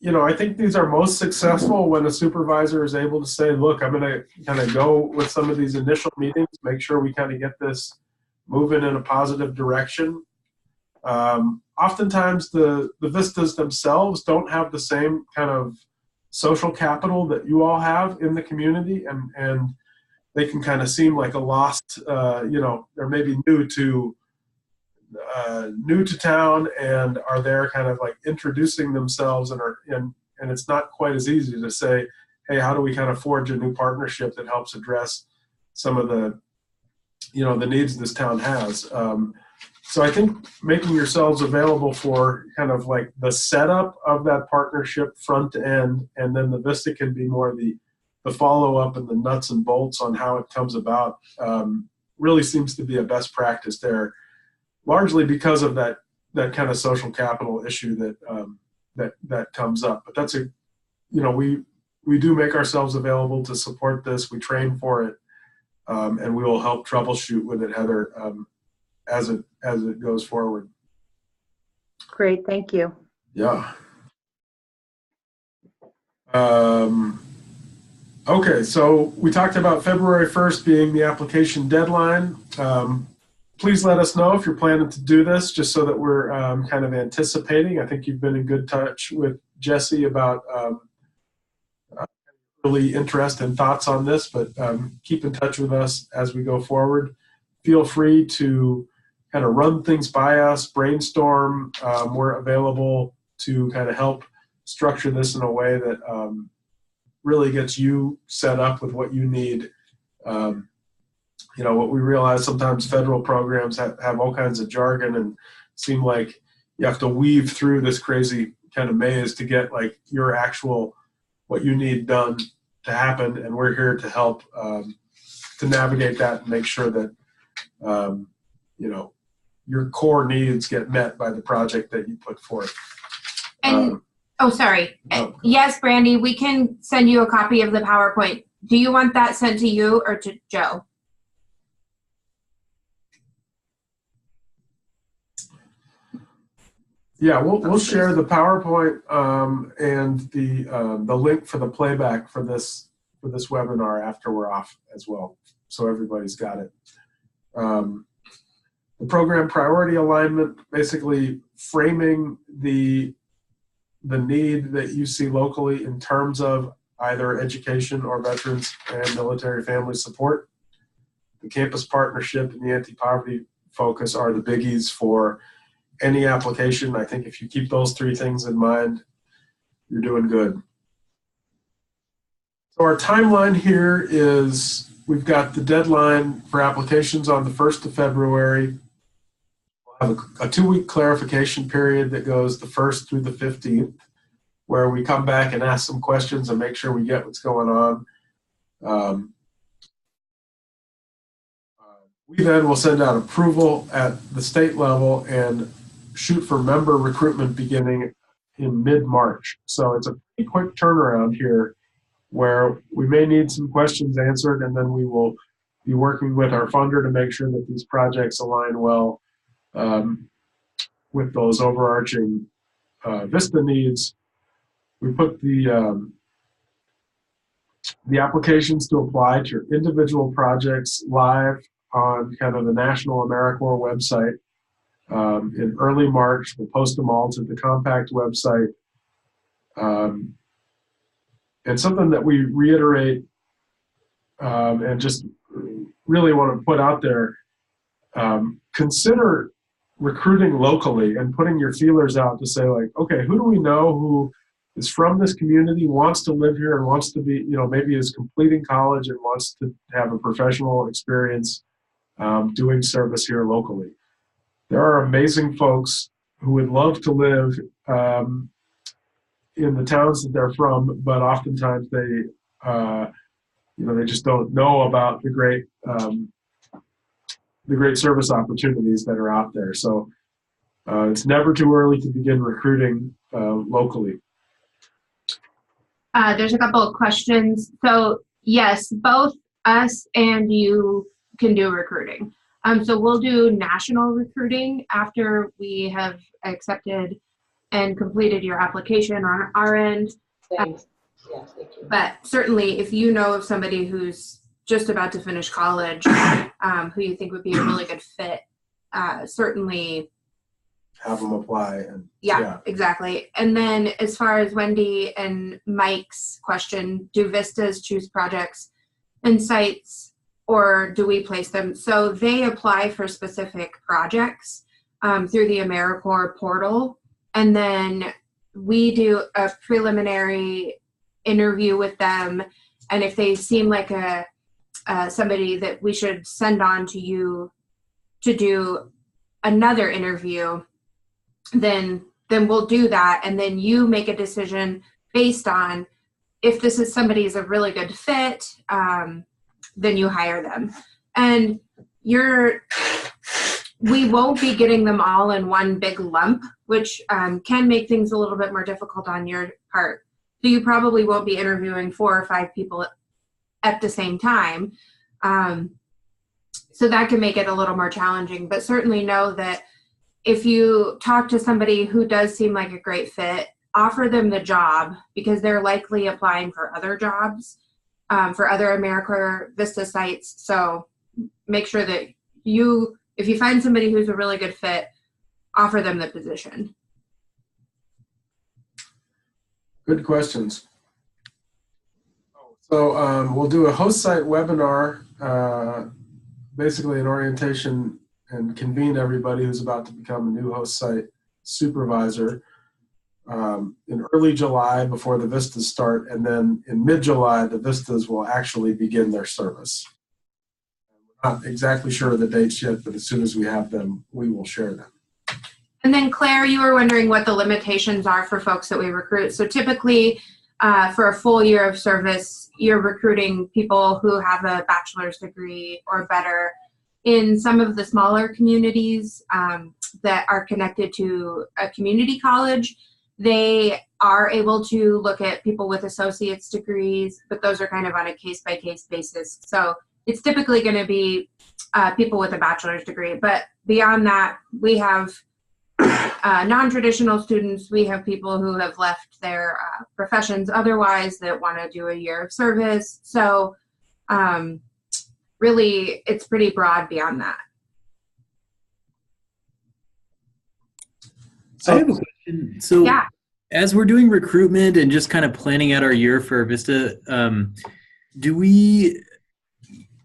I think these are most successful when a supervisor is able to say, look, I'm going to kind of go with some of these initial meetings, make sure we kind of get this moving in a positive direction. Oftentimes the VISTAs themselves don't have the same kind of social capital that you all have in the community, and they can kind of seem like a lost, they're maybe new to town and are there kind of like introducing themselves, and it's not quite as easy to say, hey, how do we kind of forge a new partnership that helps address some of the, the needs this town has. So I think making yourselves available for kind of like the setup of that partnership front end, and then the VISTA can be more the follow-up and the nuts and bolts on how it comes about, really seems to be a best practice there, largely because of that kind of social capital issue that comes up. But that's we do make ourselves available to support this. We train for it, and we will help troubleshoot with it, Heather, as it goes forward. Great, thank you. Yeah. Okay, so we talked about February 1st being the application deadline. Please let us know if you're planning to do this, just so that we're kind of anticipating. I think you've been in good touch with Jesse about early interest and thoughts on this, but keep in touch with us as we go forward. Feel free to kind of run things by us, brainstorm. We're available to kind of help structure this in a way that really gets you set up with what you need. What we realize, sometimes federal programs have all kinds of jargon and seem like you have to weave through this crazy kind of maze to get like your actual, what you need done to happen. And we're here to help to navigate that and make sure that, your core needs get met by the project that you put forth. And, sorry. No. Yes, Brandy, we can send you a copy of the PowerPoint. Do you want that sent to you or to Joe? Yeah, we'll share the PowerPoint and the link for the playback for this webinar after we're off as well, so everybody's got it. The program priority alignment, basically framing the need that you see locally in terms of either education or veterans and military family support. The campus partnership and the anti-poverty focus are the biggies for any application. I think if you keep those three things in mind, you're doing good. So our timeline here is, we've got the deadline for applications on the 1st of February. We'll have a 2-week clarification period that goes the 1st through the 15th, where we come back and ask some questions and make sure we get what's going on. We then will send out approval at the state level and shoot for member recruitment beginning in mid-March. So it's a pretty quick turnaround here, where we may need some questions answered, and then we will be working with our funder to make sure that these projects align well with those overarching VISTA needs. We put the the applications to apply to your individual projects live on kind of the National AmeriCorps website in early March. We'll post them all to the Compact website. And something that we reiterate and just really want to put out there, consider recruiting locally and putting your feelers out to say, like, okay, who do we know who is from this community, wants to live here, and wants to be, you know, maybe is completing college and wants to have a professional experience doing service here locally. There are amazing folks who would love to live in the towns that they're from, but oftentimes they, you know, they just don't know about the great service opportunities that are out there. So it's never too early to begin recruiting locally. There's a couple of questions. So yes, both us and you can do recruiting. So we'll do national recruiting after we have accepted and completed your application on our end. Thanks. Yeah, thank you. But certainly if you know of somebody who's just about to finish college, who you think would be a really good fit, certainly Have them apply. And yeah, exactly. And then as far as Wendy and Mike's question, do Vistas choose projects and sites, or do we place them? So they apply for specific projects through the AmeriCorps portal. And then we do a preliminary interview with them. And if they seem like somebody that we should send on to you to do another interview, then we'll do that. And then you make a decision based on if this is somebody who's a really good fit, then you hire them. And we won't be getting them all in one big lump, which can make things a little bit more difficult on your part. So you probably won't be interviewing 4 or 5 people at the same time. So that can make it a little more challenging, but certainly know that if you talk to somebody who does seem like a great fit, offer them the job, because they're likely applying for other jobs, for other AmeriCorps VISTA sites. So make sure that if you find somebody who's a really good fit, offer them the position. Good questions. So we'll do a host site webinar, basically an orientation, and convene everybody who's about to become a new host site supervisor in early July before the Vistas start, and then in mid-July the Vistas will actually begin their service. We're not exactly sure of the dates yet, but as soon as we have them, we will share them. And then Claire, you were wondering what the limitations are for folks that we recruit. So typically for a full year of service, you're recruiting people who have a bachelor's degree or better. In some of the smaller communities that are connected to a community college, they are able to look at people with associate's degrees, but those are kind of on a case-by-case basis. So it's typically going to be people with a bachelor's degree. But beyond that, we have non-traditional students. We have people who have left their professions otherwise that want to do a year of service. So really, it's pretty broad beyond that. I have a question. So yeah. As we're doing recruitment and just kind of planning out our year for Vista, do we,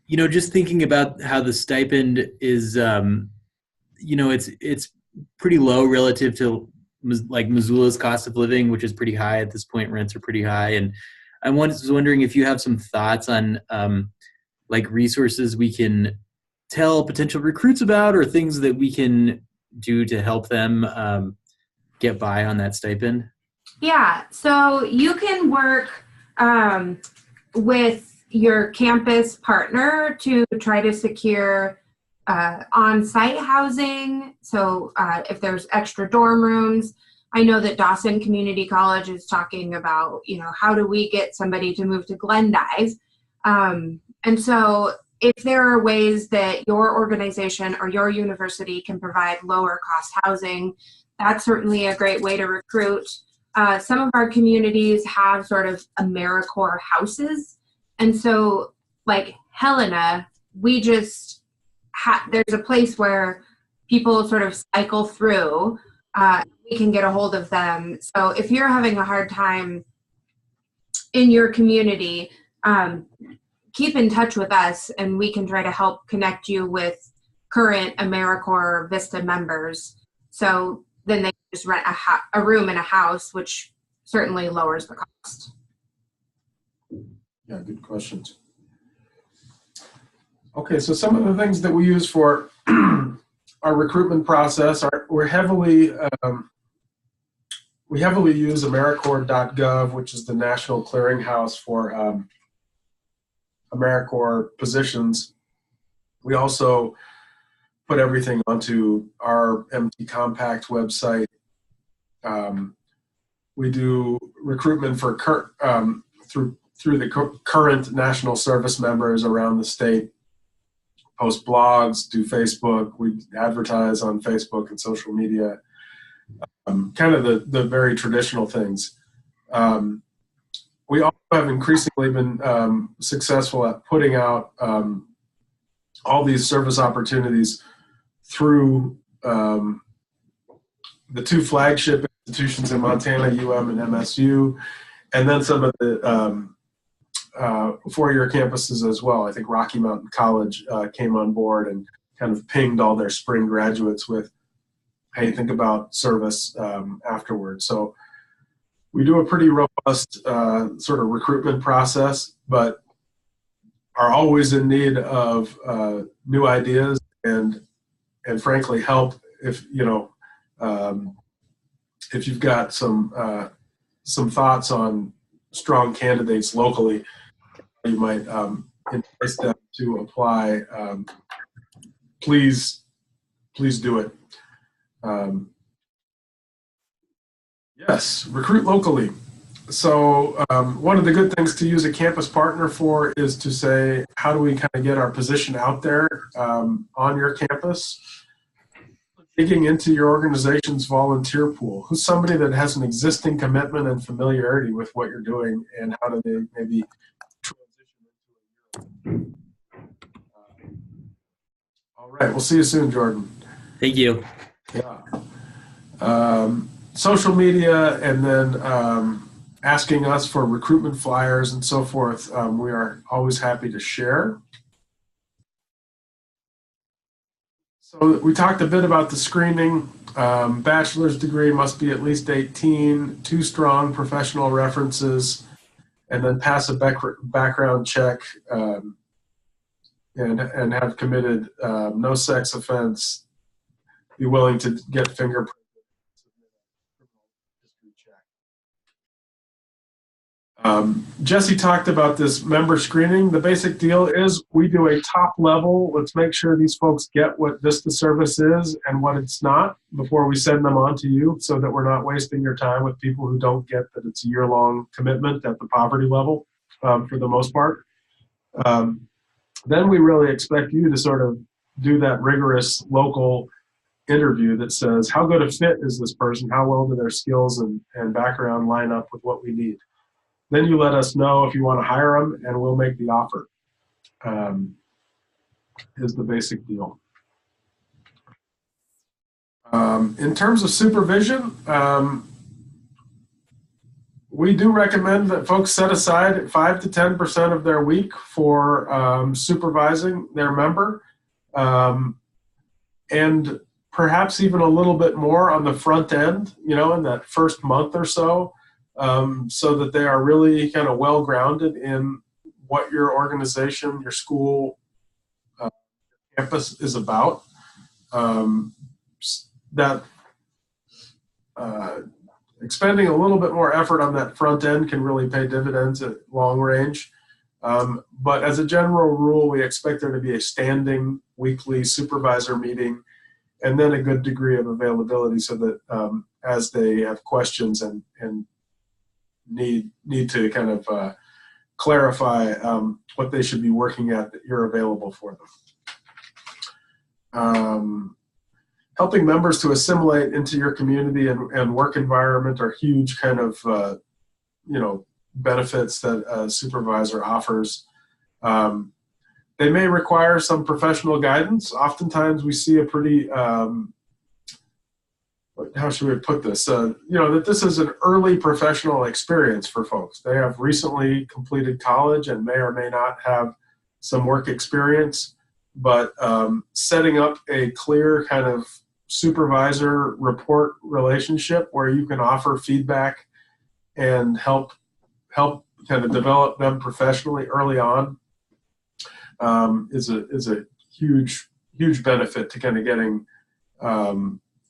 just thinking about how the stipend is, it's pretty low relative to like Missoula's cost of living, which is pretty high at this point. Rents are pretty high. And I was wondering if you have some thoughts on like resources we can tell potential recruits about, or things that we can do to help them get by on that stipend? Yeah, so you can work with your campus partner to try to secure on-site housing. So if there's extra dorm rooms, I know that Dawson Community College is talking about, how do we get somebody to move to Glendive? And so if there are ways that your organization or your university can provide lower cost housing, that's certainly a great way to recruit. Some of our communities have sort of AmeriCorps houses And so, like Helena, we just there's a place where people sort of cycle through. We can get a hold of them. So if you're having a hard time in your community, keep in touch with us, and we can try to help connect you with current AmeriCorps VISTA members. So then they just rent a room in a house, which certainly lowers the cost. Yeah, good questions. Okay, so some of the things that we use for our recruitment process we heavily use AmeriCorps.gov, which is the national clearinghouse for AmeriCorps positions. We also put everything onto our MT Compact website. We do recruitment for through the current national service members around the state. Post blogs, do Facebook. We advertise on Facebook and social media. Kind of the very traditional things. We also have increasingly been successful at putting out all these service opportunities through the two flagship institutions in Montana, UM and MSU, and then some of the four-year campuses as well. I think Rocky Mountain College came on board and kind of pinged all their spring graduates with, hey, think about service afterwards. So we do a pretty robust sort of recruitment process, but are always in need of new ideas and frankly help if if you've got some thoughts on strong candidates locally, you might entice them to apply. Please do it. Yes, recruit locally. So one of the good things to use a campus partner for is to say, how do we kind of get our position out there on your campus? Digging into your organization's volunteer pool. Who's somebody that has an existing commitment and familiarity with what you're doing, and how do they maybe transition into it? All right, we'll see you soon, Jordan. Thank you. Yeah. Social media, and then asking us for recruitment flyers and so forth. We are always happy to share. So we talked a bit about the screening. Bachelor's degree must be at least 18, 2 strong professional references, and then pass a background check and have committed no sex offense, be willing to get fingerprinted. Jesse talked about this member screening. The basic deal is we do a top level. Let's make sure these folks get what VISTA service is and what it's not before we send them on to you, so that we're not wasting your time with people who don't get that it's a year-long commitment at the poverty level for the most part. Then we really expect you to sort of do that rigorous local interview that says, how good a fit is this person? How well do their skills and background line up with what we need? Then you let us know if you want to hire them, and we'll make the offer, is the basic deal. In terms of supervision, we do recommend that folks set aside 5 to 10% of their week for supervising their member, and perhaps even a little bit more on the front end, in that first month or so. So that they are really kind of well-grounded in what your organization, your school, campus is about. Expending a little bit more effort on that front end can really pay dividends at long range. But as a general rule, we expect there to be a standing weekly supervisor meeting, and then a good degree of availability so that as they have questions and need to kind of clarify what they should be working at, that you're available for them. Helping members to assimilate into your community and work environment are huge kind of benefits that a supervisor offers. They may require some professional guidance. Oftentimes we see a pretty, how should we put this? That this is an early professional experience for folks. They have recently completed college and may or may not have some work experience, but setting up a clear kind of supervisor report relationship where you can offer feedback and help kind of develop them professionally early on is a huge benefit to kind of getting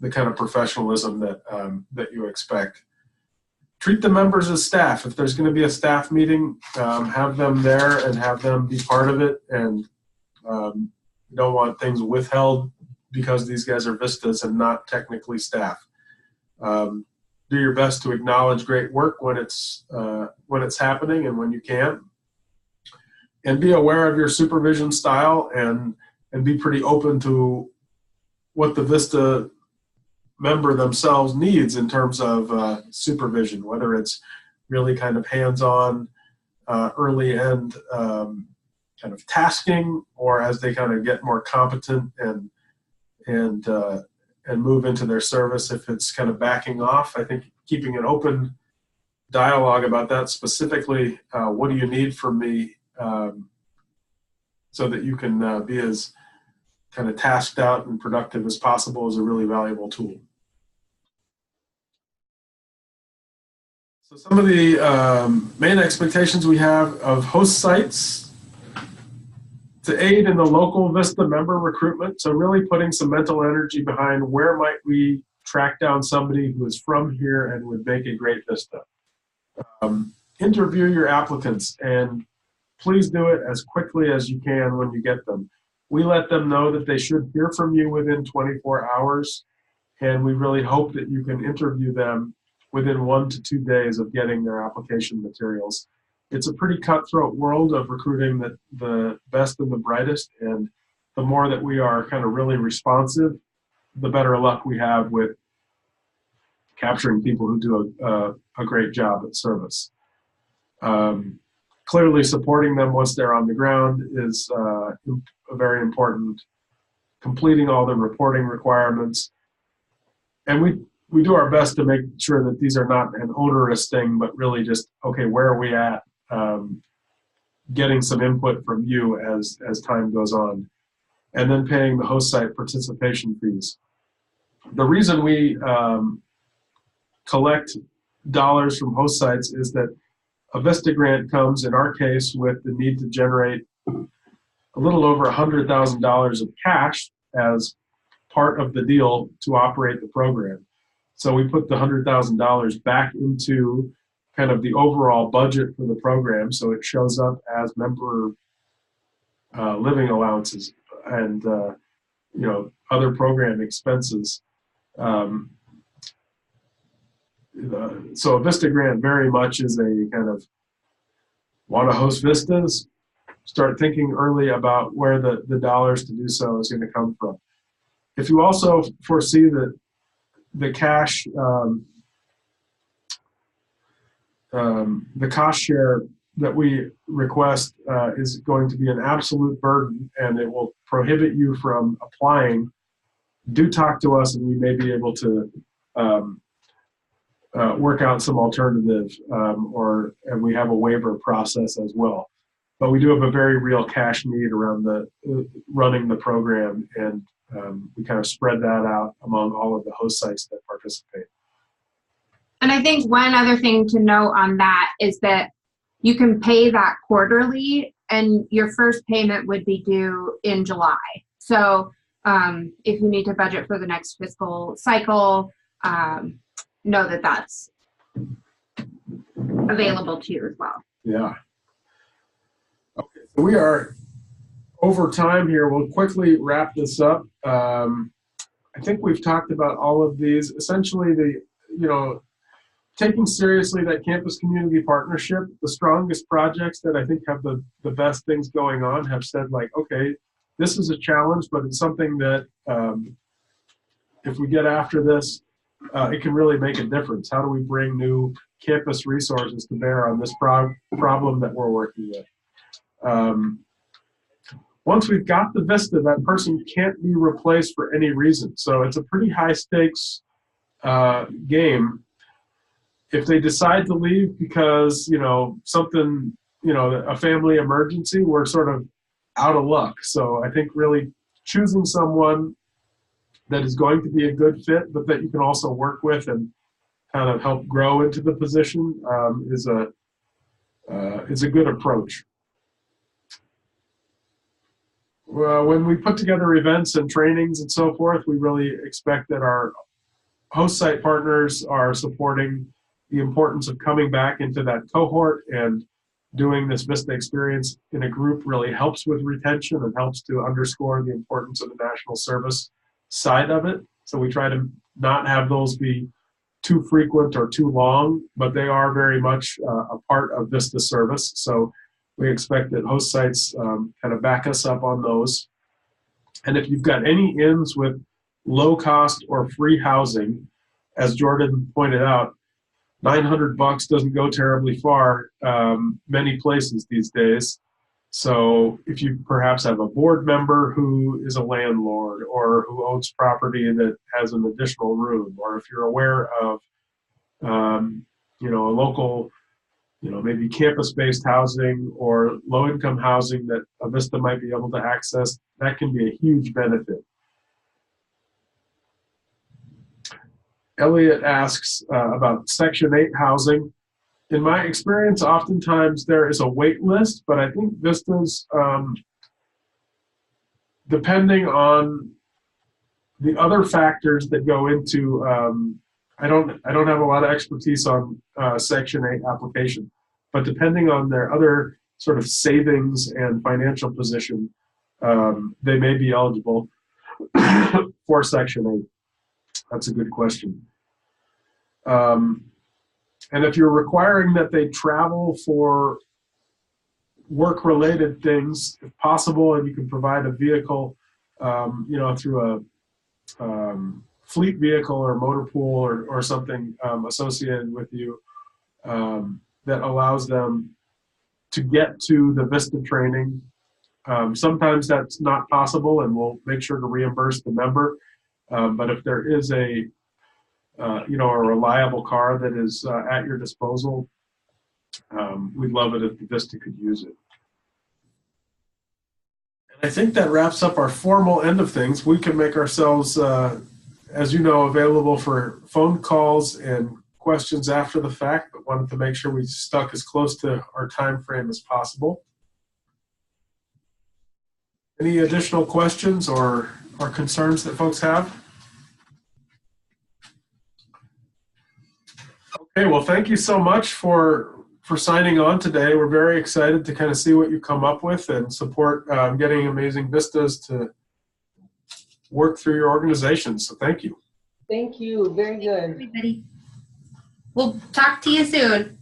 the kind of professionalism that you expect. Treat the members as staff. If there's going to be a staff meeting, have them there and have them be part of it. And you don't want things withheld because these guys are VISTAs and not technically staff. Do your best to acknowledge great work when it's happening and when you can. And be aware of your supervision style and be pretty open to what the VISTA member themselves needs in terms of supervision, whether it's really kind of hands-on, early end kind of tasking, or as they kind of get more competent and move into their service, if it's kind of backing off. I think keeping an open dialogue about that specifically, what do you need from me, so that you can be as kind of tasked out and productive as possible is a really valuable tool. So some of the main expectations we have of host sites to aid in the local VISTA member recruitment. So really putting some mental energy behind where might we track down somebody who is from here and would make a great VISTA. Interview your applicants and please do it as quickly as you can when you get them. We let them know that they should hear from you within 24 hours, and we really hope that you can interview them within 1 to 2 days of getting their application materials. It's a pretty cutthroat world of recruiting the best and the brightest, and the more that we are kind of really responsive, the better luck we have with capturing people who do a great job at service. Clearly supporting them once they're on the ground is very important. Completing all the reporting requirements. And we do our best to make sure that these are not an onerous thing, but really just, okay, where are we at? Getting some input from you as time goes on. And then paying the host site participation fees. The reason we collect dollars from host sites is that a VISTA grant comes, in our case, with the need to generate a little over $100,000 of cash as part of the deal to operate the program. So we put the $100,000 back into kind of the overall budget for the program, so it shows up as member living allowances and other program expenses. So a VISTA grant very much is a kind of want to host VISTAs, start thinking early about where the dollars to do so is going to come from. If you also foresee that the cash, the cost share that we request is going to be an absolute burden and it will prohibit you from applying, do talk to us and we may be able to work out some alternative, and we have a waiver process as well. But we do have a very real cash need around running the program, and we kind of spread that out among all of the host sites that participate. And I think one other thing to note on that is that you can pay that quarterly, and your first payment would be due in July. So if you need to budget for the next fiscal cycle, know that that's available to you as well. Yeah. Okay, so we are over time here. We'll quickly wrap this up. I think we've talked about all of these. Essentially, taking seriously that campus community partnership, the strongest projects that I think have the best things going on have said, like, okay, this is a challenge, but it's something that if we get after this, it can really make a difference. How do we bring new campus resources to bear on this problem that we're working with? Once we've got the VISTA, that person can't be replaced for any reason. So it's a pretty high stakes game. If they decide to leave because, something, a family emergency, we're sort of out of luck. So I think really choosing someone that is going to be a good fit, but that you can also work with and kind of help grow into the position is a good approach. Well, when we put together events and trainings and so forth, we really expect that our host site partners are supporting the importance of coming back into that cohort, and doing this VISTA experience in a group really helps with retention and helps to underscore the importance of the national service side of it. So we try to not have those be too frequent or too long, but they are very much a part of VISTA service. So we expect that host sites kind of back us up on those. And if you've got any inns with low cost or free housing, as Jordan pointed out, $900 doesn't go terribly far many places these days. So if you perhaps have a board member who is a landlord or who owns property that has an additional room, or if you're aware of a local, maybe campus-based housing or low-income housing that a VISTA might be able to access, that can be a huge benefit. Elliot asks about Section 8 housing. In my experience, oftentimes there is a wait list, but I think VISTAs, depending on the other factors that go into, I don't have a lot of expertise on Section 8 application, but depending on their other sort of savings and financial position, they may be eligible for Section 8. That's a good question. And if you're requiring that they travel for work-related things, if possible, and you can provide a vehicle, through a fleet vehicle or motor pool or something associated with you that allows them to get to the VISTA training. Sometimes that's not possible, and we'll make sure to reimburse the member. But if there is a reliable car that is at your disposal, we'd love it if the VISTA could use it. And I think that wraps up our formal end of things. We can make ourselves, as you know, available for phone calls and questions after the fact, but wanted to make sure we stuck as close to our time frame as possible. Any additional questions or concerns that folks have? Okay, well, thank you so much for signing on today. We're very excited to kind of see what you come up with and support getting amazing VISTAs to work through your organization. So thank you. Thank you. Very good. Everybody. We'll talk to you soon.